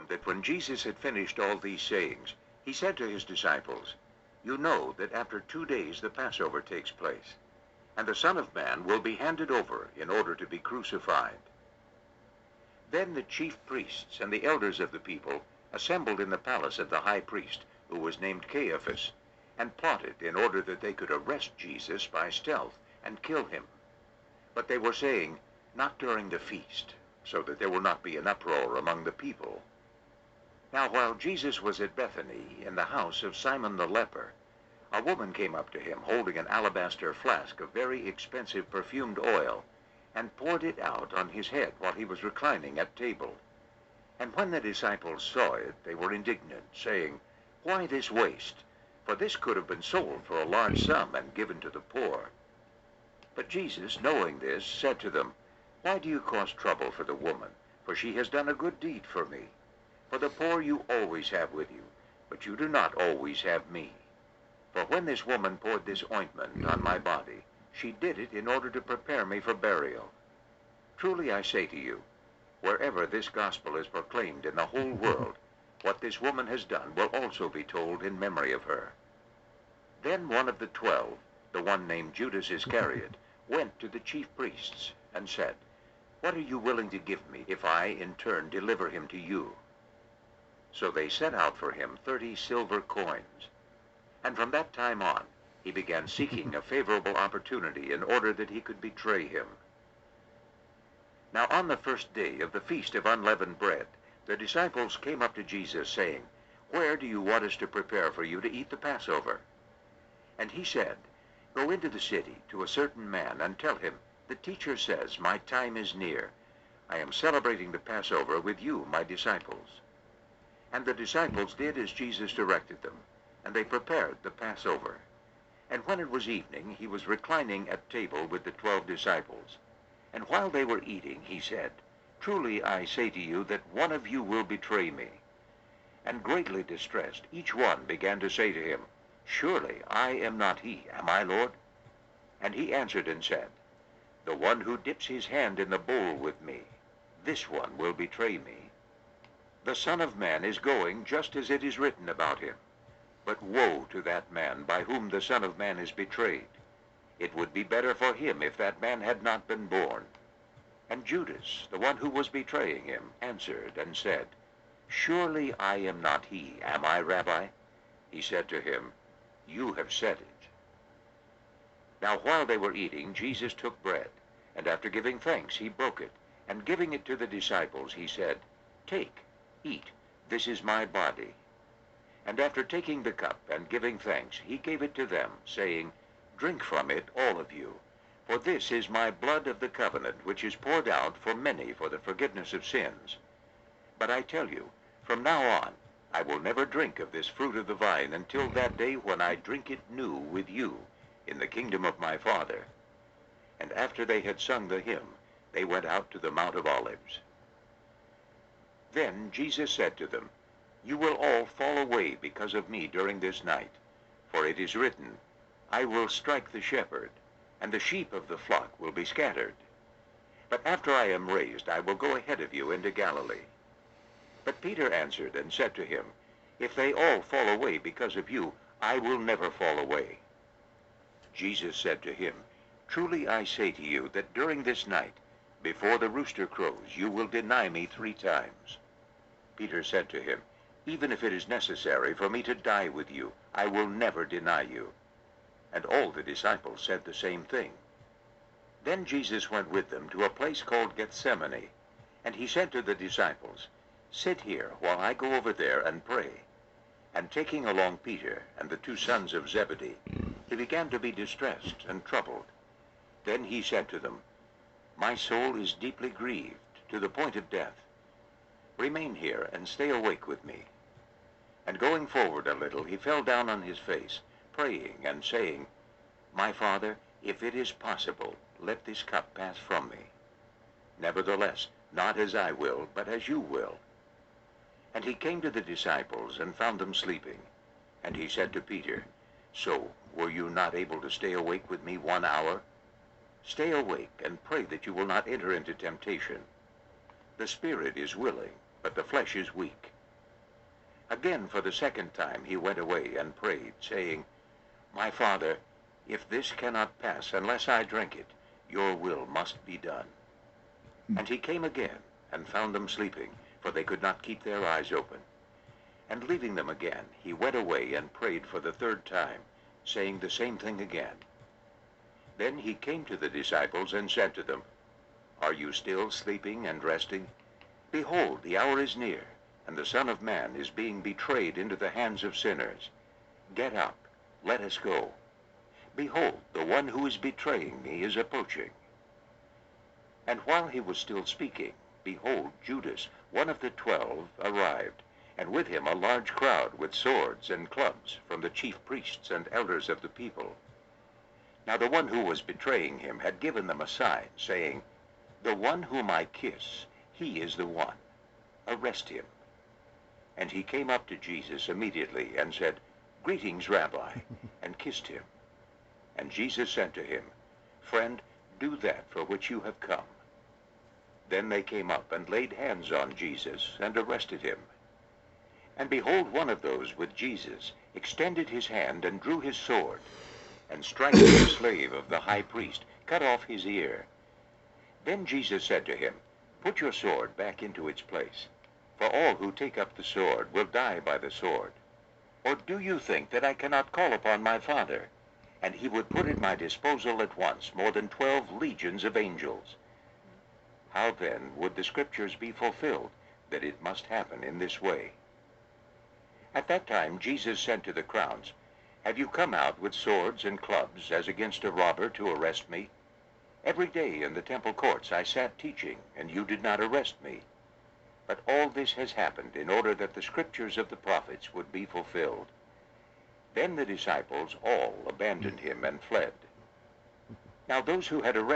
that when Jesus had finished all these sayings, he said to his disciples, "You know that after 2 days the Passover takes place, and the Son of Man will be handed over in order to be crucified." Then the chief priests and the elders of the people assembled in the palace of the high priest, who was named Caiaphas, and plotted in order that they could arrest Jesus by stealth and kill him. But they were saying, "Not during the feast, so that there will not be an uproar among the people." Now while Jesus was at Bethany, in the house of Simon the leper, a woman came up to him holding an alabaster flask of very expensive perfumed oil, and poured it out on his head while he was reclining at table. And when the disciples saw it, they were indignant, saying, "Why this waste? For this could have been sold for a large sum and given to the poor." But Jesus, knowing this, said to them, "Why do you cause trouble for the woman? For she has done a good deed for me. For the poor you always have with you, but you do not always have me. For when this woman poured this ointment on my body, she did it in order to prepare me for burial. Truly I say to you, wherever this gospel is proclaimed in the whole world, what this woman has done will also be told in memory of her." Then one of the 12, the one named Judas Iscariot, went to the chief priests and said, "What are you willing to give me if I in turn deliver him to you?" So they set out for him 30 silver coins. And from that time on, he began seeking a favorable opportunity in order that he could betray him. Now on the first day of the Feast of Unleavened Bread, the disciples came up to Jesus, saying, "Where do you want us to prepare for you to eat the Passover?" And he said, "Go into the city to a certain man and tell him, 'The teacher says, my time is near. I am celebrating the Passover with you, my disciples.'" And the disciples did as Jesus directed them, and they prepared the Passover. And when it was evening, he was reclining at table with the 12 disciples. And while they were eating, he said, "Truly I say to you that one of you will betray me." And greatly distressed, each one began to say to him, "Surely I am not he, am I, Lord?" And he answered and said, "The one who dips his hand in the bowl with me, this one will betray me. The Son of Man is going just as it is written about him. But woe to that man by whom the Son of Man is betrayed. It would be better for him if that man had not been born." And Judas, the one who was betraying him, answered and said, "Surely I am not he, am I, Rabbi?" He said to him, "You have said it." Now while they were eating, Jesus took bread, and after giving thanks he broke it, and giving it to the disciples he said, "Take, eat, this is my body." And after taking the cup and giving thanks, he gave it to them, saying, "Drink from it, all of you, for this is my blood of the covenant, which is poured out for many for the forgiveness of sins. But I tell you, from now on, I will never drink of this fruit of the vine until that day when I drink it new with you in the kingdom of my Father." And after they had sung the hymn, they went out to the Mount of Olives. Then Jesus said to them, "You will all fall away because of me during this night, for it is written, 'I will strike the shepherd, and the sheep of the flock will be scattered.' But after I am raised, I will go ahead of you into Galilee." But Peter answered and said to him, "If they all fall away because of you, I will never fall away." Jesus said to him, "Truly I say to you that during this night, before the rooster crows, you will deny me 3 times. Peter said to him, "Even if it is necessary for me to die with you, I will never deny you." And all the disciples said the same thing. Then Jesus went with them to a place called Gethsemane, and he said to the disciples, "Sit here while I go over there and pray." And taking along Peter and the 2 sons of Zebedee, he began to be distressed and troubled. Then he said to them, "My soul is deeply grieved, to the point of death. Remain here and stay awake with me." And going forward a little, he fell down on his face, praying and saying, "My Father, if it is possible, let this cup pass from me. Nevertheless, not as I will, but as you will." And he came to the disciples and found them sleeping. And he said to Peter, "So were you not able to stay awake with me 1 hour? Stay awake and pray that you will not enter into temptation. The spirit is willing, but the flesh is weak." Again, for the second time, he went away and prayed, saying, My Father, if this cannot pass unless I drink it, your will must be done. And he came again, and found them sleeping, for they could not keep their eyes open. And leaving them again, he went away and prayed for the third time, saying the same thing again. Then he came to the disciples and said to them, Are you still sleeping and resting? Behold, the hour is near, and the Son of Man is being betrayed into the hands of sinners. Get up, let us go. Behold, the one who is betraying me is approaching. And while he was still speaking, behold, Judas, one of the 12, arrived, and with him a large crowd with swords and clubs from the chief priests and elders of the people. Now the one who was betraying him had given them a sign, saying, The one whom I kiss, he is the one. Arrest him. And he came up to Jesus immediately and said, Greetings, Rabbi, and kissed him. And Jesus said to him, Friend, do that for which you have come. Then they came up and laid hands on Jesus and arrested him. And behold, one of those with Jesus extended his hand and drew his sword, and striking the slave of the high priest, cut off his ear. Then Jesus said to him, Put your sword back into its place, for all who take up the sword will die by the sword. Or do you think that I cannot call upon my Father, and he would put at my disposal at once more than 12 legions of angels? How then would the Scriptures be fulfilled, that it must happen in this way? At that time Jesus said to the crowds, Have you come out with swords and clubs as against a robber to arrest me? Every day in the temple courts I sat teaching, and you did not arrest me. But all this has happened in order that the Scriptures of the prophets would be fulfilled. Then the disciples all abandoned him and fled. Now those who had arrested